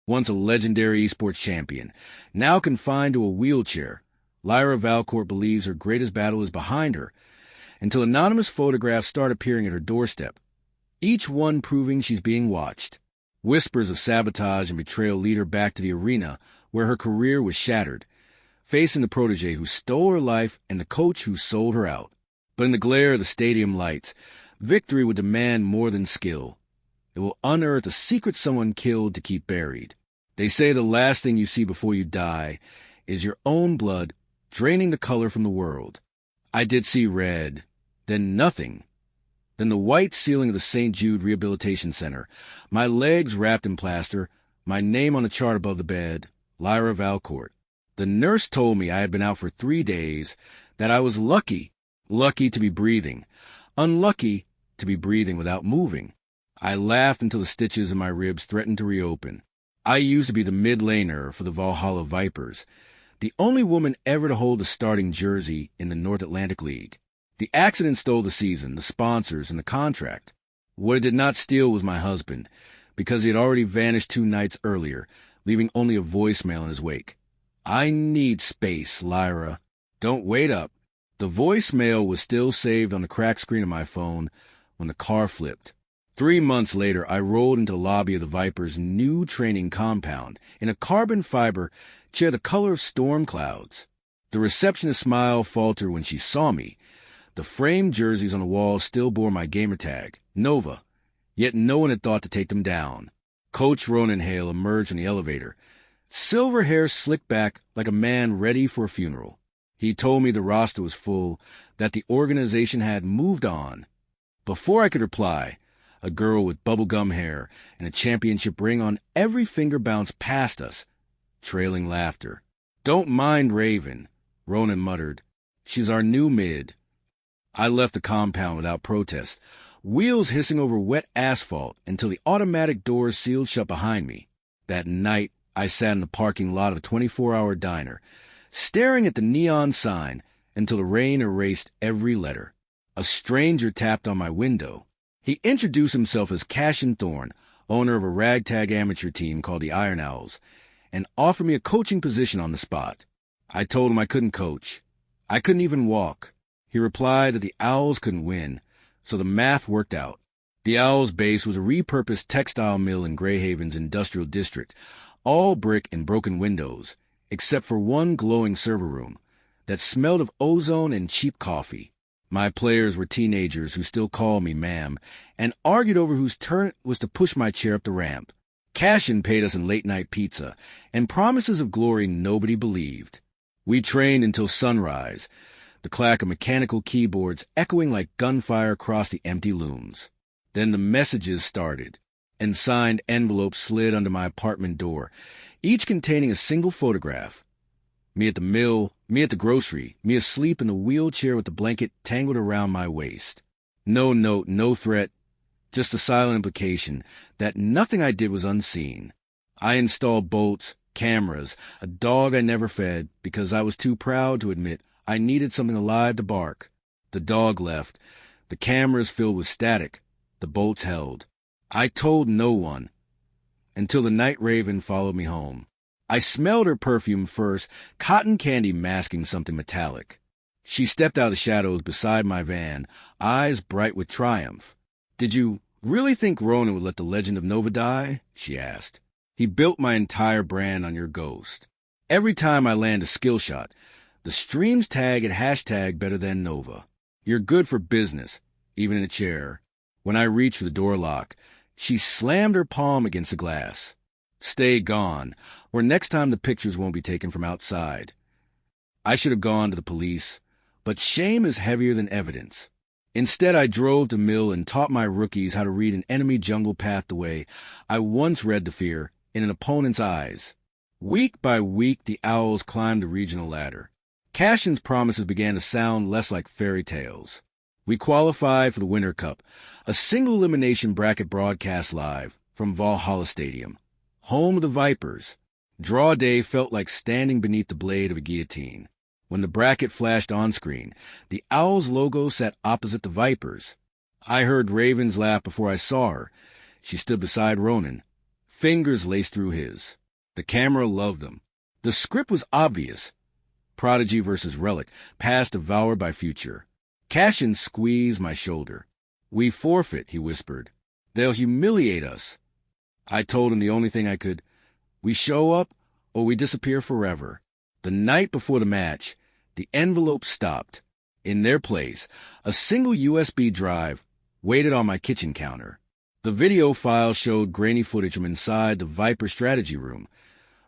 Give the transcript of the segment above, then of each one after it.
Once a legendary esports champion, now confined to a wheelchair, Lyra Valcourt believes her greatest battle is behind her, until anonymous photographs start appearing at her doorstep, each one proving she's being watched. Whispers of sabotage and betrayal lead her back to the arena where her career was shattered, facing the protege who stole her life and the coach who sold her out. But in the glare of the stadium lights, victory would demand more than skill. It will unearth a secret someone killed to keep buried. They say the last thing you see before you die is your own blood draining the color from the world. I did see red, then nothing. Then the white ceiling of the St. Jude Rehabilitation Center, my legs wrapped in plaster, my name on the chart above the bed, Lyra Valcourt. The nurse told me I had been out for 3 days, that I was lucky to be breathing, unlucky to be breathing without moving. I laughed until the stitches in my ribs threatened to reopen. I used to be the mid-laner for the Valhalla Vipers, the only woman ever to hold a starting jersey in the North Atlantic League. The accident stole the season, the sponsors, and the contract. What it did not steal was my husband, because he had already vanished 2 nights earlier, leaving only a voicemail in his wake. I need space, Lyra. Don't wait up. The voicemail was still saved on the cracked screen of my phone when the car flipped. 3 months later, I rolled into the lobby of the Vipers' new training compound in a carbon fiber chair the color of storm clouds. The receptionist's smile faltered when she saw me. The framed jerseys on the wall still bore my gamer tag, Nova, yet no one had thought to take them down. Coach Ronan Hale emerged from the elevator, silver hair slicked back like a man ready for a funeral. He told me the roster was full, that the organization had moved on. Before I could reply, a girl with bubblegum hair and a championship ring on every finger bounced past us, trailing laughter. "Don't mind Raven," Ronan muttered. "She's our new mid." I left the compound without protest, wheels hissing over wet asphalt until the automatic doors sealed shut behind me. That night, I sat in the parking lot of a 24-hour diner, staring at the neon sign until the rain erased every letter. A stranger tapped on my window. He introduced himself as Cashin Thorne, owner of a ragtag amateur team called the Iron Owls, and offered me a coaching position on the spot. I told him I couldn't coach. I couldn't even walk. He replied that the Owls couldn't win, so the math worked out. The Owls' base was a repurposed textile mill in Greyhaven's industrial district, all brick and broken windows, except for one glowing server room that smelled of ozone and cheap coffee. My players were teenagers who still called me ma'am and argued over whose turn it was to push my chair up the ramp. Cashin paid us in late-night pizza and promises of glory nobody believed. We trained until sunrise, the clack of mechanical keyboards echoing like gunfire across the empty looms. Then the messages started, and signed envelopes slid under my apartment door, each containing a single photograph. Me at the mill, me at the grocery, me asleep in the wheelchair with the blanket tangled around my waist. No note, no threat, just a silent implication that nothing I did was unseen. I installed bolts, cameras, a dog I never fed because I was too proud to admit I needed something alive to bark. The dog left. The cameras filled with static. The bolts held. I told no one, until the night raven followed me home. I smelled her perfume first, cotton candy masking something metallic. She stepped out of the shadows beside my van, eyes bright with triumph. "Did you really think Ronan would let the legend of Nova die?" she asked. "He built my entire brand on your ghost. Every time I land a skill shot, the streams tag at hashtag better than Nova. You're good for business, even in a chair." When I reached for the door lock, she slammed her palm against the glass. "Stay gone, or next time the pictures won't be taken from outside." I should have gone to the police, but shame is heavier than evidence. Instead, I drove to mill and taught my rookies how to read an enemy jungle path the way I once read the fear in an opponent's eyes. Week by week, the Owls climbed the regional ladder. Cashin's promises began to sound less like fairy tales. We qualified for the Winter Cup, a single elimination bracket broadcast live from Valhalla Stadium, home of the Vipers. Draw day felt like standing beneath the blade of a guillotine. When the bracket flashed on screen, the Owls logo sat opposite the Vipers. I heard Raven's laugh before I saw her. She stood beside Ronan, Fingers laced through his. The camera loved them. The script was obvious. Prodigy versus Relic, past devoured by future. Cashin squeezed my shoulder. "We forfeit," he whispered. "They'll humiliate us." I told him the only thing I could. We show up, or we disappear forever. The night before the match, the envelopes stopped. In their place, a single USB drive waited on my kitchen counter. The video file showed grainy footage from inside the Viper strategy room.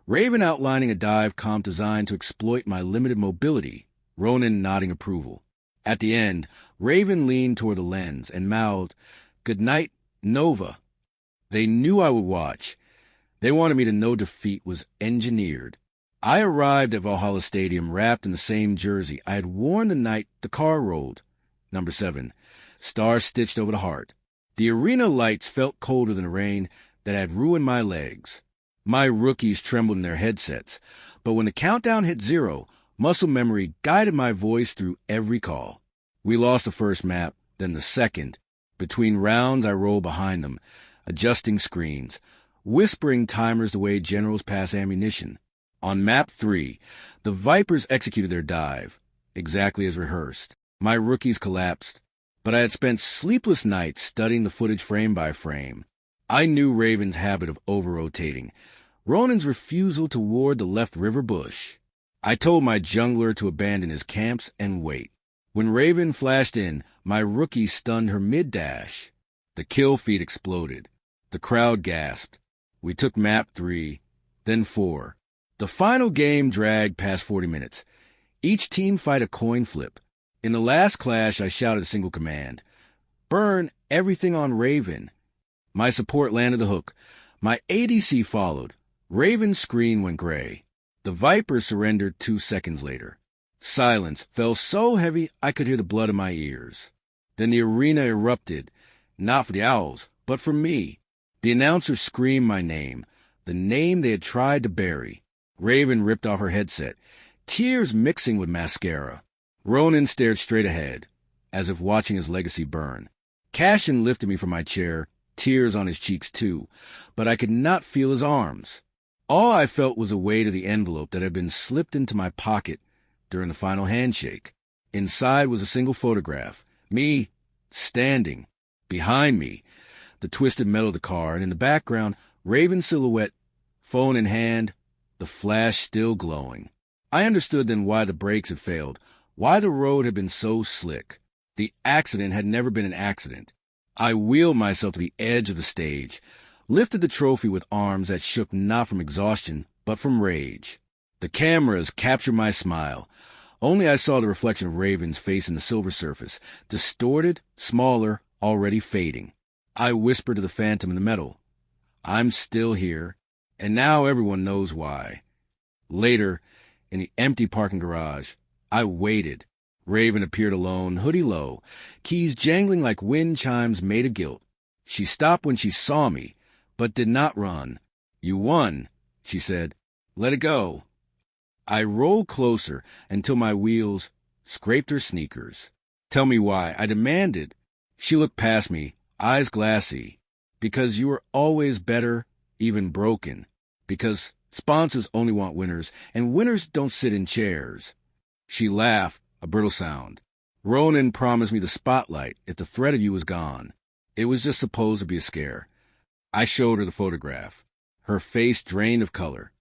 Raven outlining a dive comp designed to exploit my limited mobility, Ronan nodding approval. At the end, Raven leaned toward the lens and mouthed, "Good night, Nova." They knew I would watch. They wanted me to know defeat was engineered. I arrived at Valhalla Stadium wrapped in the same jersey I had worn the night the car rolled. Number 7, star stitched over the heart. The arena lights felt colder than the rain that had ruined my legs. My rookies trembled in their headsets, but when the countdown hit 0, muscle memory guided my voice through every call. We lost the first map, then the second. Between rounds, I rolled behind them, adjusting screens, whispering timers the way generals pass ammunition. On map 3, the Vipers executed their dive, exactly as rehearsed. My rookies collapsed, but I had spent sleepless nights studying the footage frame by frame. I knew Raven's habit of over-rotating, Ronan's refusal to ward the left river bush. I told my jungler to abandon his camps and wait. When Raven flashed in, my rookie stunned her mid-dash. The kill feed exploded. The crowd gasped. We took map 3, then 4. The final game dragged past 40 minutes. Each team fight a coin flip. In the last clash, I shouted a single command. "Burn everything on Raven." My support landed the hook. My ADC followed. Raven's screen went gray. The Viper surrendered 2 seconds later. Silence fell so heavy I could hear the blood in my ears. Then the arena erupted, not for the Owls, but for me. The announcer screamed my name, the name they had tried to bury. Raven ripped off her headset, tears mixing with mascara. Ronan stared straight ahead, as if watching his legacy burn. Cashin lifted me from my chair, tears on his cheeks too, but I could not feel his arms. All I felt was the weight of the envelope that had been slipped into my pocket during the final handshake. Inside was a single photograph, me standing. Behind me, the twisted metal of the car, and in the background, Raven's silhouette, phone in hand, the flash still glowing. I understood then why the brakes had failed, why the road had been so slick. The accident had never been an accident. I wheeled myself to the edge of the stage, lifted the trophy with arms that shook not from exhaustion, but from rage. The cameras captured my smile. Only I saw the reflection of Raven's face in the silver surface, distorted, smaller, already fading. I whispered to the phantom in the metal, "I'm still here, and now everyone knows why." Later, in the empty parking garage, I waited. Raven appeared alone, hoodie low, keys jangling like wind chimes made of guilt. She stopped when she saw me, but did not run. "You won," she said. "Let it go." I rolled closer until my wheels scraped her sneakers. "Tell me why," I demanded. She looked past me, eyes glassy. "Because you are always better, even broken. Because sponsors only want winners, and winners don't sit in chairs." She laughed, a brittle sound. "Ronan promised me the spotlight if the threat of you was gone. It was just supposed to be a scare." I showed her the photograph. Her face drained of color.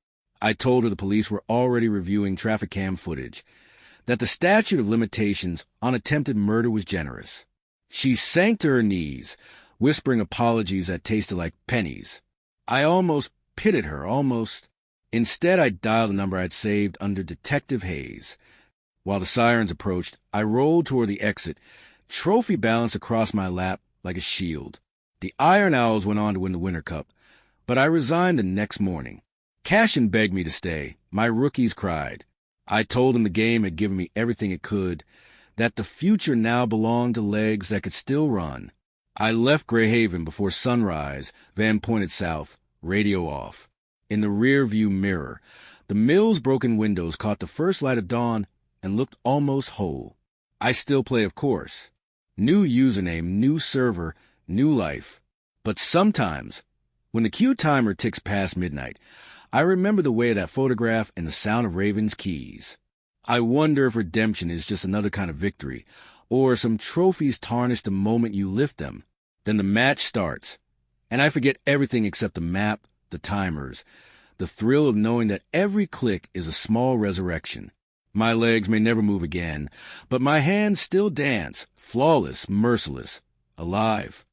I told her the police were already reviewing traffic cam footage, that the statute of limitations on attempted murder was generous. She sank to her knees, whispering apologies that tasted like pennies. I almost pitied her, almost. Instead, I dialed the number I'd saved under Detective Hayes. While the sirens approached, I rolled toward the exit, trophy balanced across my lap like a shield. The Iron Owls went on to win the Winter Cup, but I resigned the next morning. Cashin begged me to stay. My rookies cried. I told them the game had given me everything it could, that the future now belonged to legs that could still run. I left Greyhaven before sunrise. Van pointed south, radio off. In the rear-view mirror, the mill's broken windows caught the first light of dawn and looked almost whole. I still play, of course. New username, new server, new life. But sometimes When the cue timer ticks past midnight, I remember the way of that photograph and the sound of Raven's keys. I wonder if redemption is just another kind of victory, or some trophies tarnish the moment you lift them. Then the match starts, and I forget everything except the map, the timers, the thrill of knowing that every click is a small resurrection. My legs may never move again, but my hands still dance, flawless, merciless, alive.